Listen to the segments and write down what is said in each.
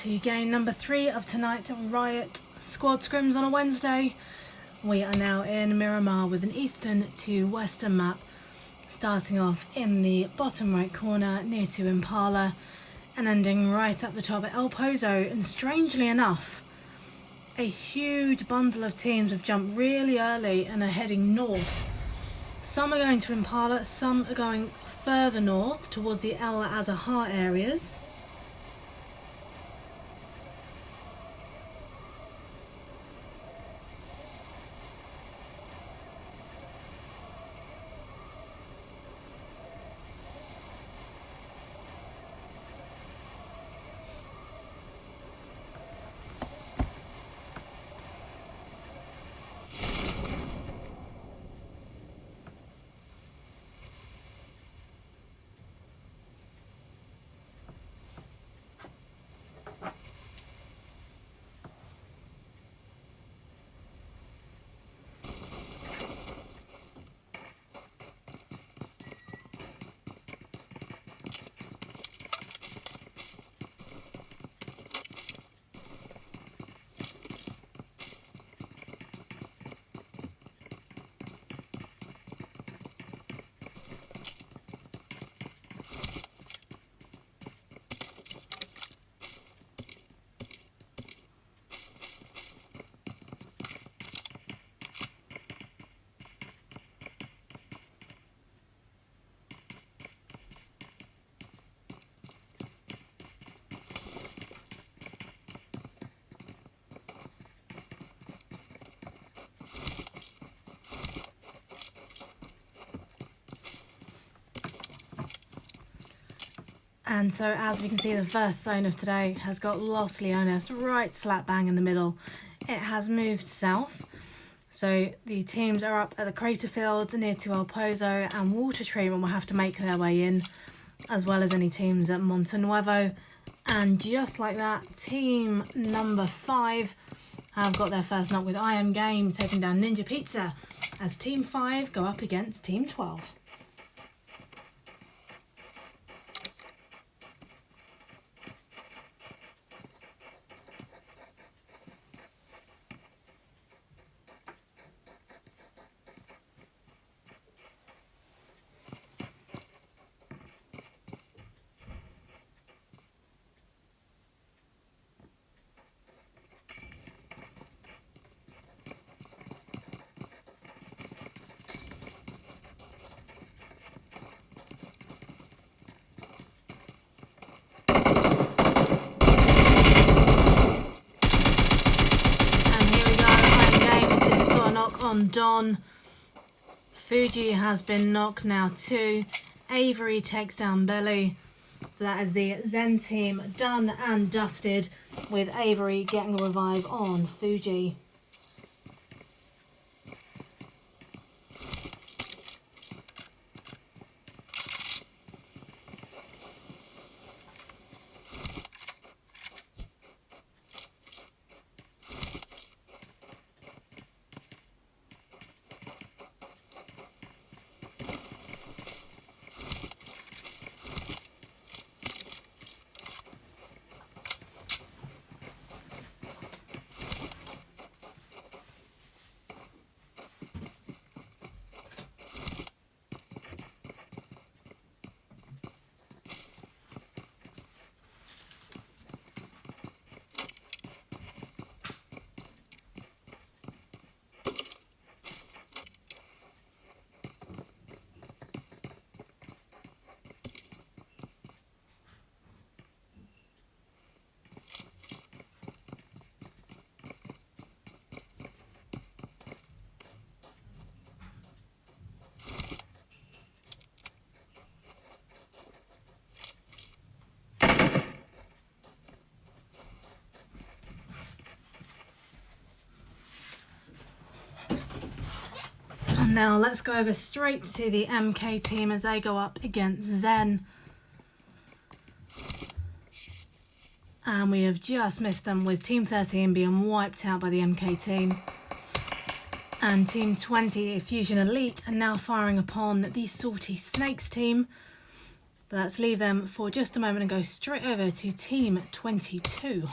to game number 3 of tonight at Riot Squad Scrims on a Wednesday. We are now in Miramar with an eastern to western map, starting off in the bottom right corner near to Impala and ending right up the top at El Pozo. And strangely enough, a huge bundle of teams have jumped really early and are heading north. Some are going to Impala, some are going further north towards the El Azahar areas. And so as we can see, the first zone of today has got Los Leones right slap bang in the middle. It has moved south. So the teams are up at the crater fields near to El Pozo, and water treatment will have to make their way in, as well as any teams at Monte Nuevo. And just like that, team number 5 have got their first knock with I Am Game taking down Ninja Pizza, as team 5 go up against team 12. On Don. Fuji has been knocked now too. Avery takes down Billy. So that is the Zen team done and dusted, with Avery getting a revive on Fuji. Now let's go over straight to the MK team as they go up against Zen. And we have just missed them, with Team 13 being wiped out by the MK team. And Team 20, Fusion Elite, are now firing upon the Salty Snakes team. But let's leave them for just a moment and go straight over to Team 22.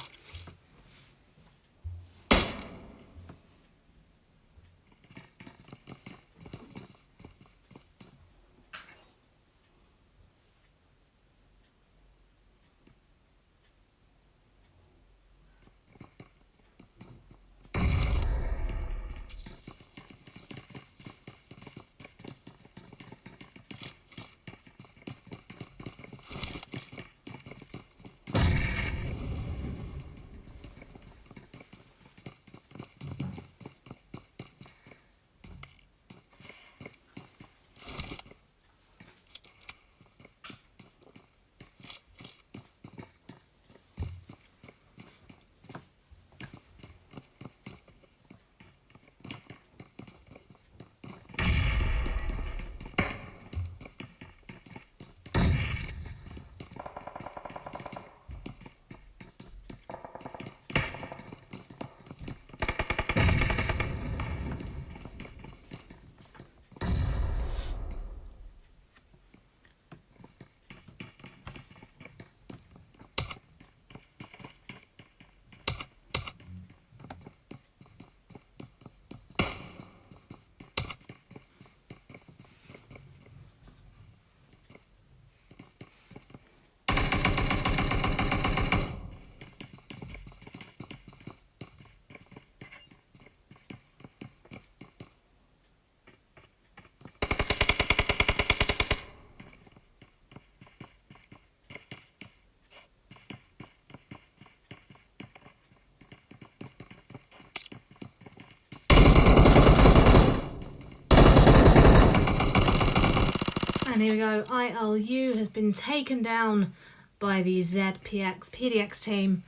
And here we go, ILU has been taken down by the ZPX PDX team.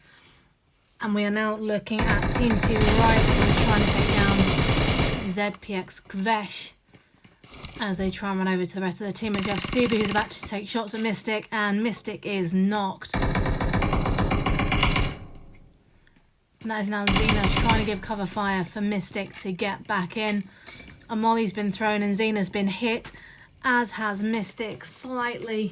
And we are now looking at Team 2 Riot, who are trying to take down ZPX Kvesh as they try and run over to the rest of the team. And you have Subi, who's about to take shots at Mystic, and Mystic is knocked. And that is now Xena trying to give cover fire for Mystic to get back in. A molly's been thrown and Xena's been hit, as has Mystic slightly.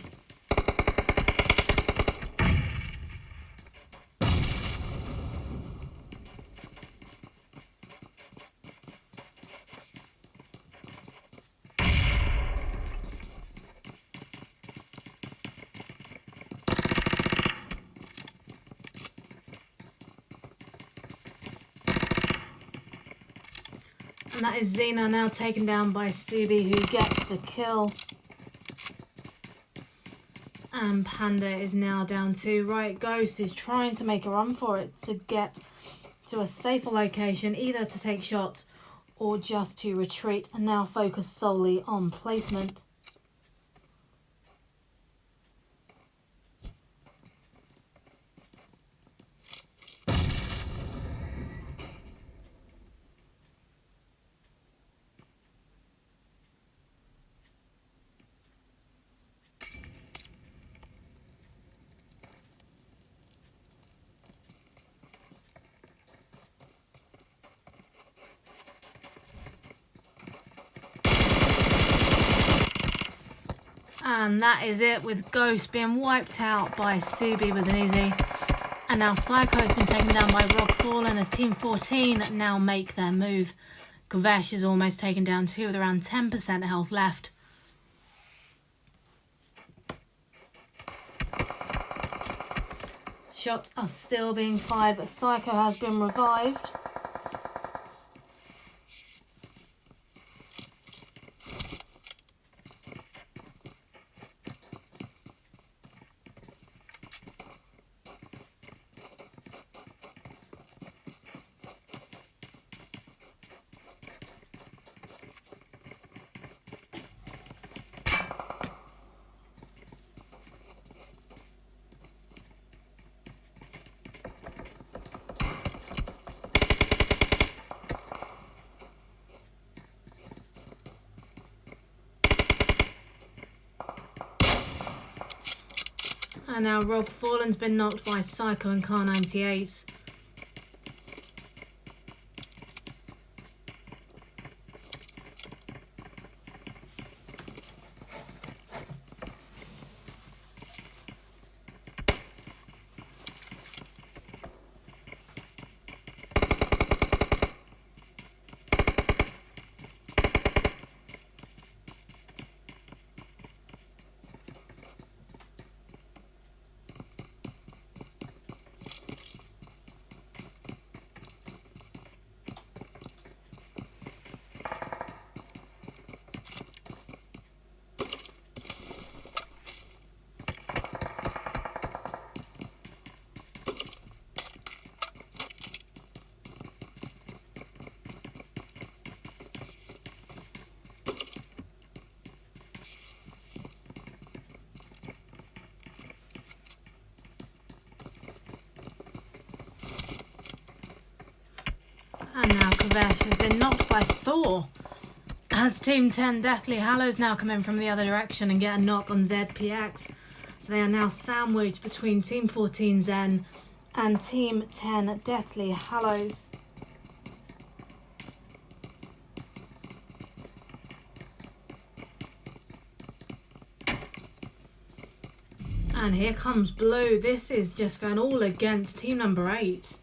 And that is Xena now taken down by Subi, who gets the kill. And Panda is now down 2. Riot Ghost is trying to make a run for it to get to a safer location, either to take shots or just to retreat, and now focus solely on placement. And that is it, with Ghost being wiped out by Subi with an Uzi. And now Psycho's been taken down by Rock Fallen as Team 14 now make their move. Kvesh is almost taken down too, with around 10% health left. Shots are still being fired, but Psycho has been revived. And now Rob Fallen's been knocked by Psycho and Car 98. now Kavesh has been knocked by Thor. As Team 10 Deathly Hallows now come in from the other direction and get a knock on ZPX. So they are now sandwiched between Team 14 Zen and Team 10 Deathly Hallows. And here comes Blue. This is just going all against team number 8.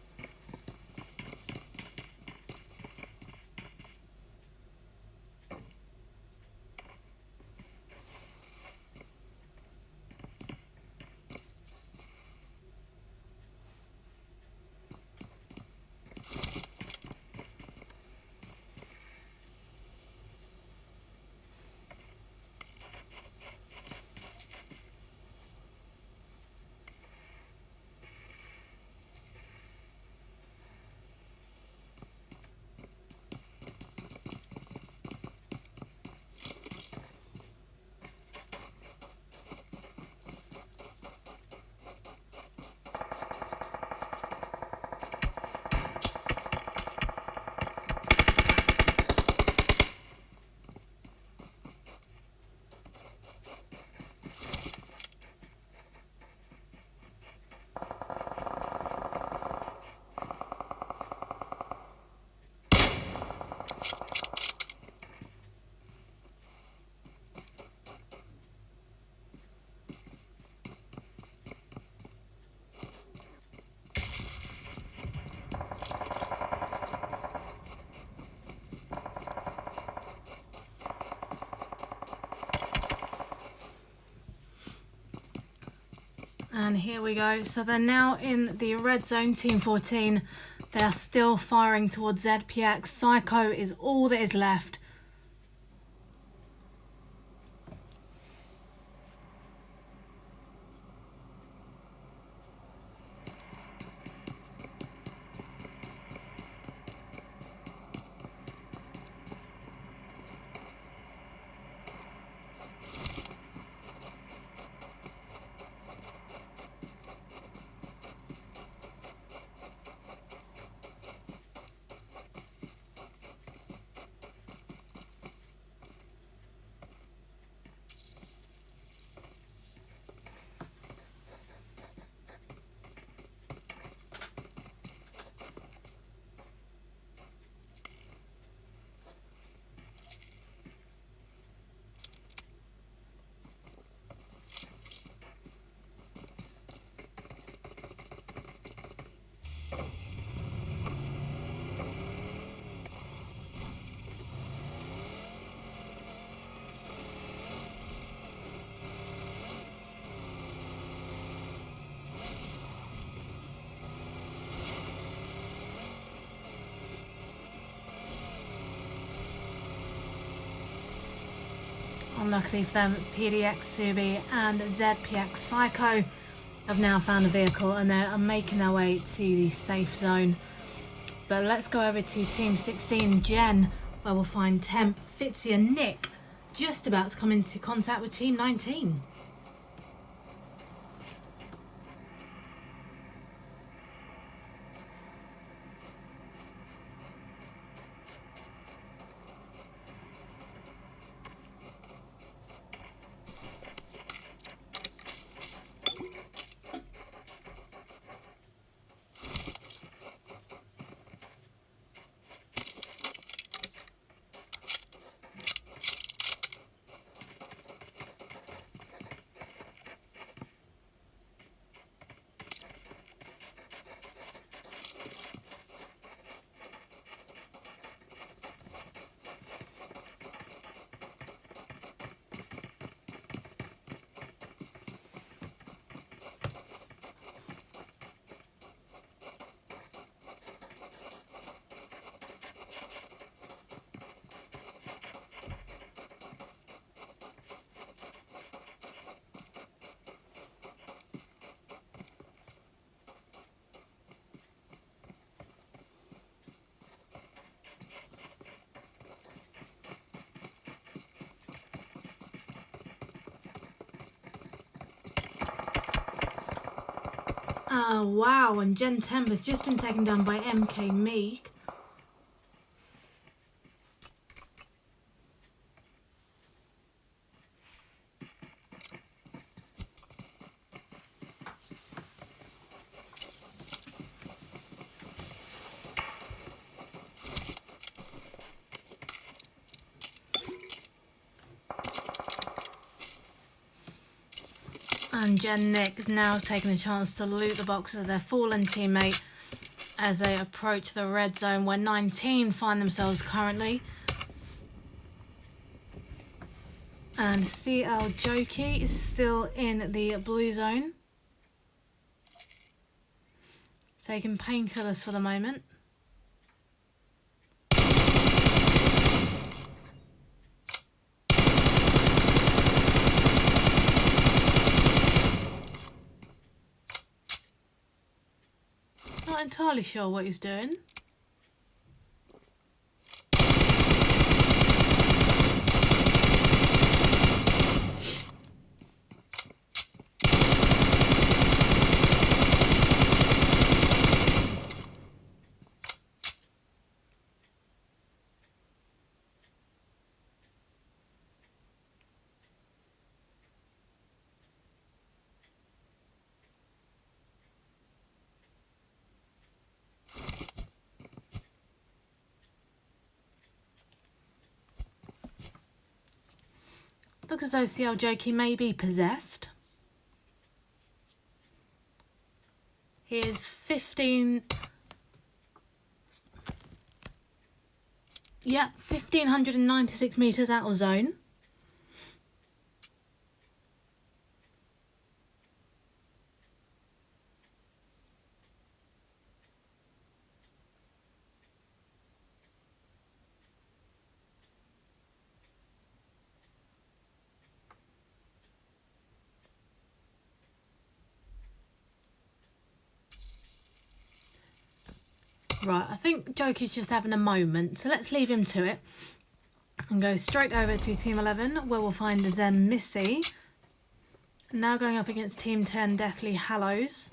And here we go. So they're now in the red zone, Team 14. They are still firing towards ZPX. Psycho is all that is left. Unluckily for them, PDX Subi and ZPX Psycho have now found a vehicle and they are making their way to the safe zone. But let's go over to Team 16 Gen, where we'll find Temp, Fitzy and Nick just about to come into contact with Team 19. Wow, and Gen Temp has just been taken down by MK Meek. And Jen Nick is now taking a chance to loot the boxes of their fallen teammate as they approach the red zone where 19 find themselves currently. And CL Jokey is still in the blue zone, taking painkillers for the moment. Not entirely sure what he's doing. Looks as though CL Jokey may be possessed. He is 1,596 metres out of zone. Right, I think Jokey's just having a moment, so let's leave him to it and go straight over to Team 11 where we'll find Zem Missy. Now going up against Team 10 Deathly Hallows.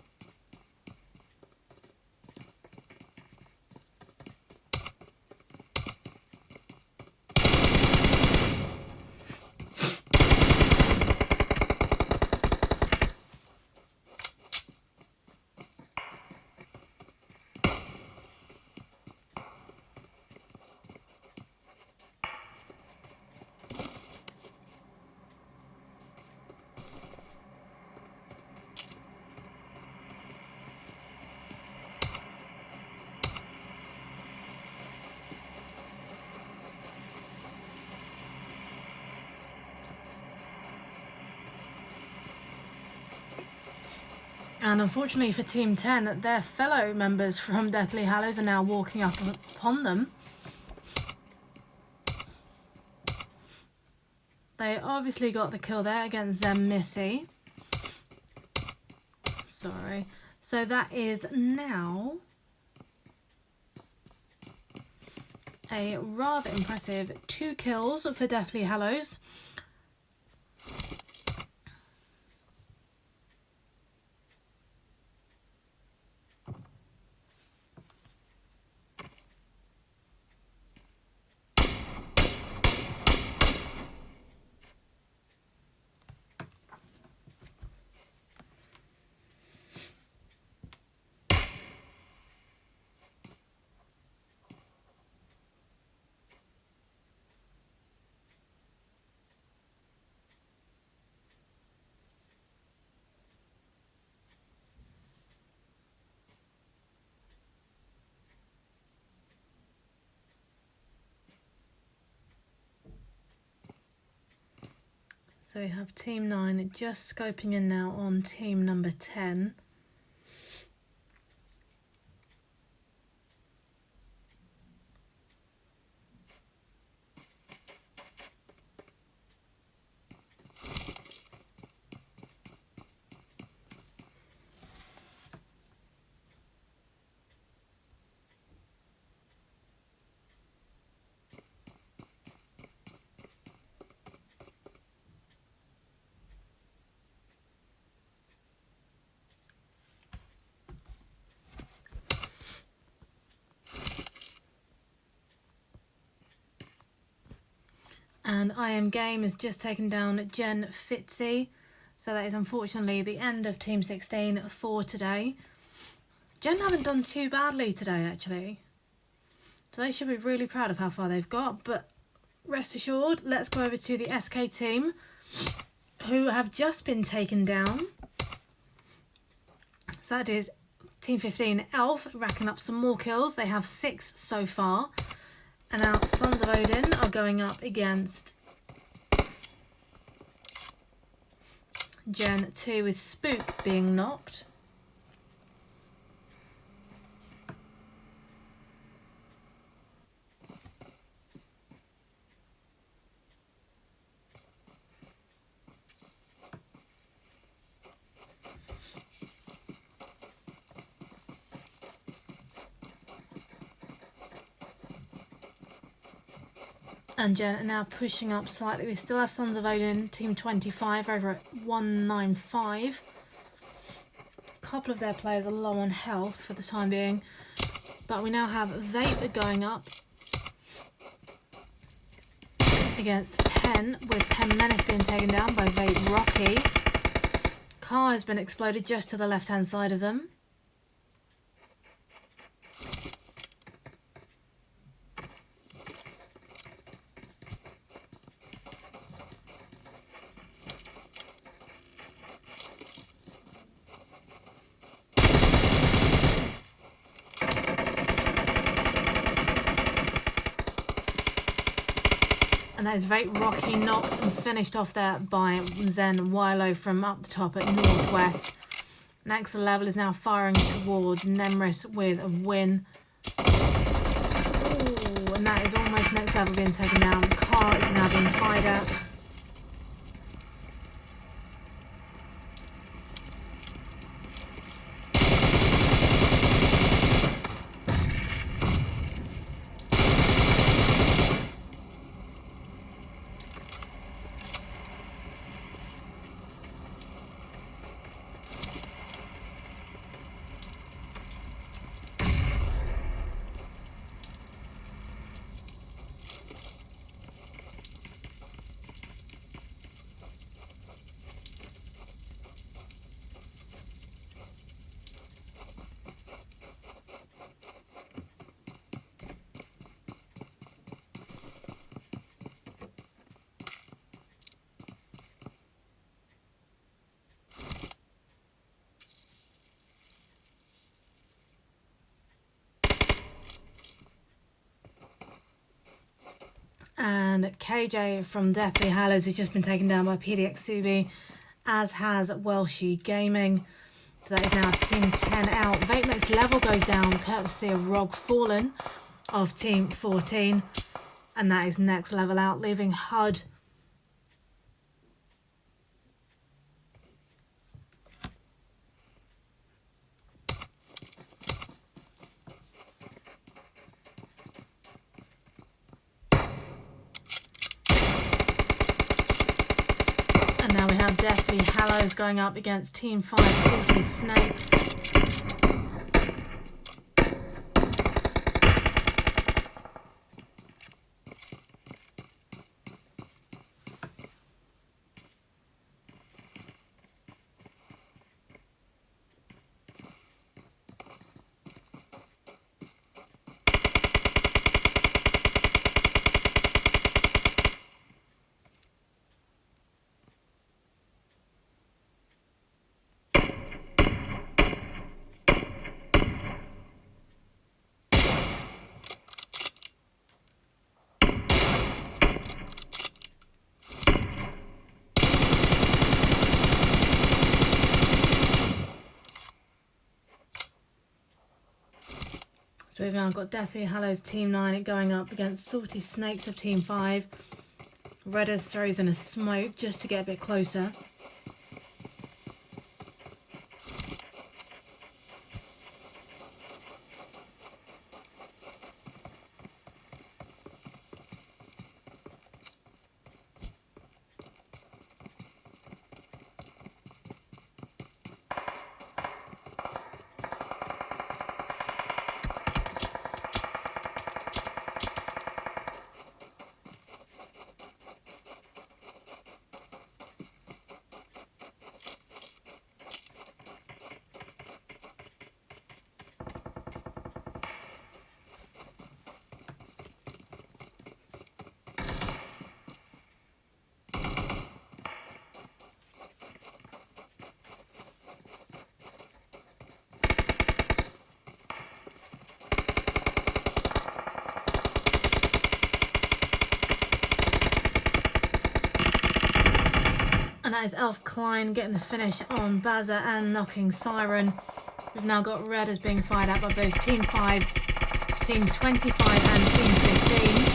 And unfortunately for Team 10, their fellow members from Deathly Hallows are now walking up upon them. They obviously got the kill there against Zem Missy. Sorry. So that is now a rather impressive 2 kills for Deathly Hallows. So we have Team 9 just scoping in now on team number 10. And I Am Game has just taken down Jen Fitzy. So that is unfortunately the end of Team 16 for today. Jen haven't done too badly today actually. So they should be really proud of how far they've got. But rest assured, let's go over to the SK team who have just been taken down So that is Team 15 Elf racking up some more kills. They have 6 so far. And now Sons of Odin are going up against Gen 2 with Spook being knocked. And Gen are now pushing up slightly. We still have Sons of Odin, Team 25, over at 195. A couple of their players are low on health for the time being. But we now have Vapor going up against Pen, with Pen Menace being taken down by Vape Rocky. Car has been exploded just to the left-hand side of them. And that is Vape Rocky knocked and finished off there by Zen Wilo from up the top at Northwest. Next level is now firing towards Nemris with a win. Ooh, and that is almost next level being taken down. The car is now being fired at. And KJ from Deathly Hallows has just been taken down by PDX Subi, as has Welshie Gaming. That is now Team 10 out. Vape next level goes down courtesy of Rog Fallen of Team 14. And that is next level out, leaving HUD. And now we have Deathly Hallows going up against Team 5 Salty Snakes. So we've now got Deathly Hallows Team 9 going up against Salty Snakes of Team 5. Redders throws in a smoke just to get a bit closer. And that is Elf Klein getting the finish on Bazza and knocking Siren. We've now got Red as being fired at by both Team 5, Team 25 and Team 15.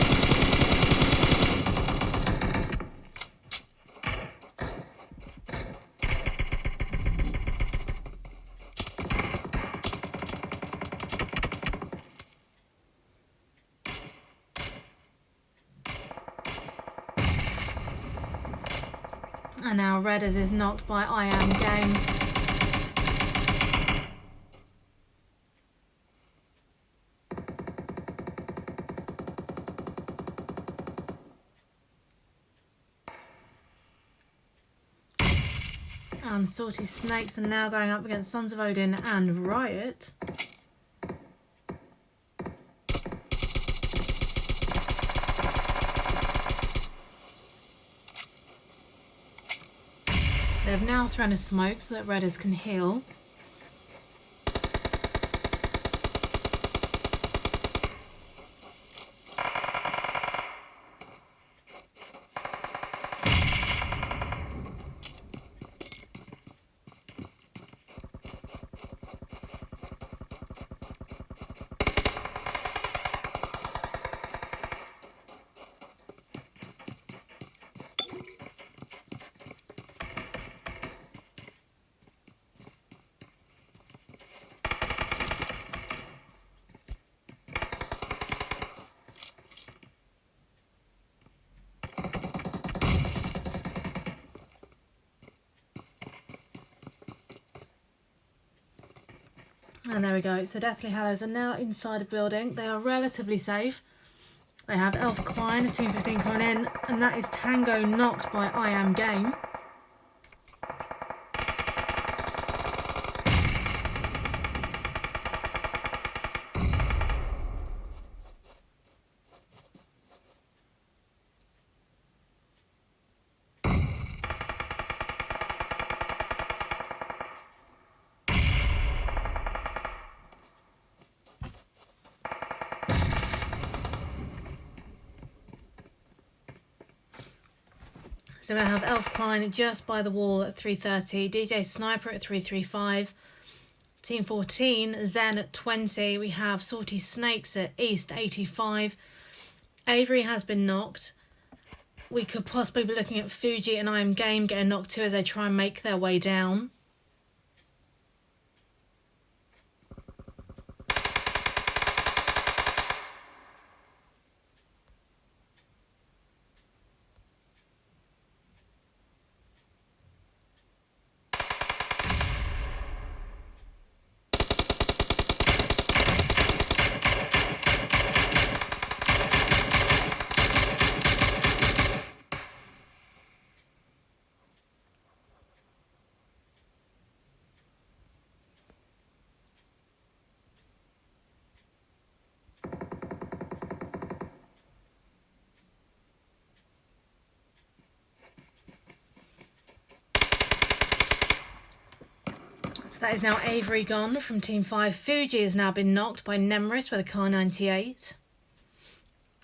And now Red as is knocked by I Am Game. And Salty Snakes are now going up against Sons of Odin and Riot. They've now thrown a smoke so that Redders can heal. And there we go. So Deathly Hallows are now inside the building. They are relatively safe. They have Elf Klein of Team 15 coming in, and that is Tango knocked by I Am Game. So we have Elf Klein just by the wall at 330, DJ Sniper at 335, Team 14, Zen at 20, we have Salty Snakes at East 85, Avery has been knocked, we could possibly be looking at Fuji and I Am Game getting knocked too as they try and make their way down. So that is now Avery gone from Team 5. Fuji has now been knocked by Nemris with a Car 98.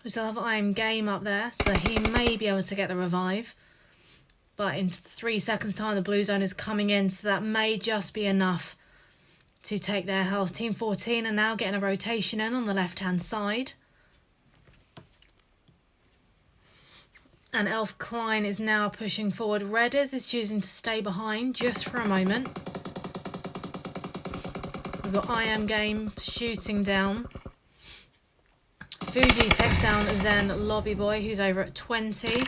We still have I Am Game up there, so he may be able to get the revive. But in 3 seconds time the blue zone is coming in, so that may just be enough to take their health. Team 14 are now getting a rotation in on the left hand side. And Elf Klein is now pushing forward. Redders is choosing to stay behind just for a moment. We've got I Am Game shooting down. Fuji takes down Zen Lobby Boy, who's over at 20. So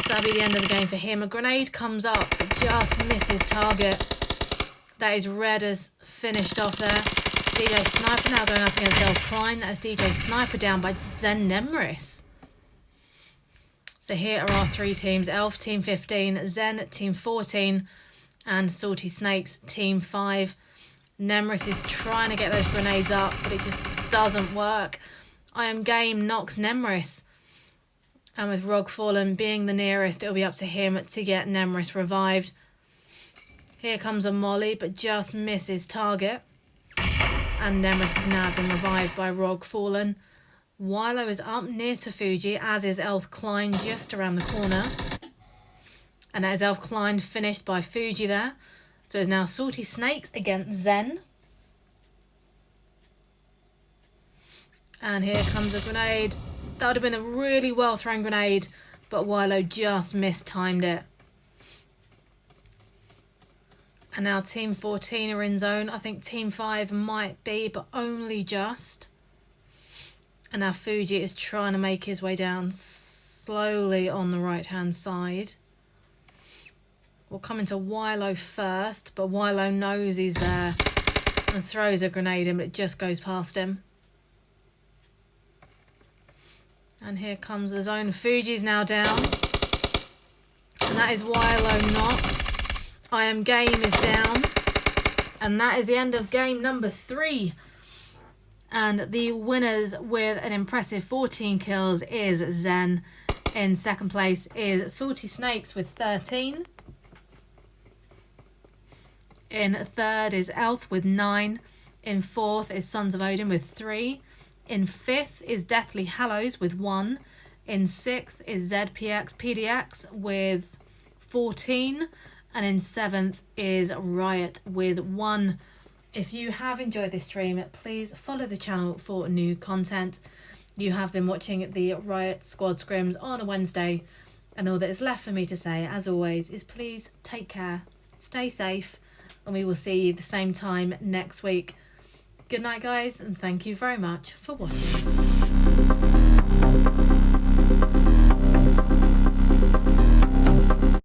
that'll be the end of the game for him. A grenade comes up, but just misses target. That is Redders finished off there. DJ Sniper now going up against Elf Klein. That is DJ Sniper down by Zen Nemris. So here are our three teams. Elf Team 15, Zen Team 14, and Salty Snakes Team 5. Nemris is trying to get those grenades up, but it just doesn't work. I Am Game knocks Nemris. And with Rog Fallen being the nearest, it'll be up to him to get Nemris revived. Here comes a molly, but just misses target. And Nemris has now been revived by Rog Fallen. Wilo is up near to Fuji, as is Elf Klein just around the corner. And that is Elf Klein finished by Fuji there. So it's now Salty Snakes against Zen. And here comes a grenade. That would have been a really well thrown grenade, but Wilo just mistimed it. And now Team 14 are in zone. I think Team 5 might be, but only just. And now Fuji is trying to make his way down slowly on the right-hand side. We'll come into Wilo first, but Wilo knows he's there and throws a grenade in, but it just goes past him. And here comes the zone. Fuji's now down. And that is Wilo knocked. I Am Game is down. And that is the end of game number 3. And the winners with an impressive 14 kills is Zen. In second place is Salty Snakes with 13. In third is Elf with 9. In fourth is Sons of Odin with 3. In fifth is Deathly Hallows with 1. In sixth is ZPX with 14. And in seventh is Riot with 1. If you have enjoyed this stream, please follow the channel for new content. You have been watching the Riot Squad Scrims on a Wednesday. And all that is left for me to say, as always, is please take care, stay safe, and we will see you the same time next week. Good night, guys, and thank you very much for watching.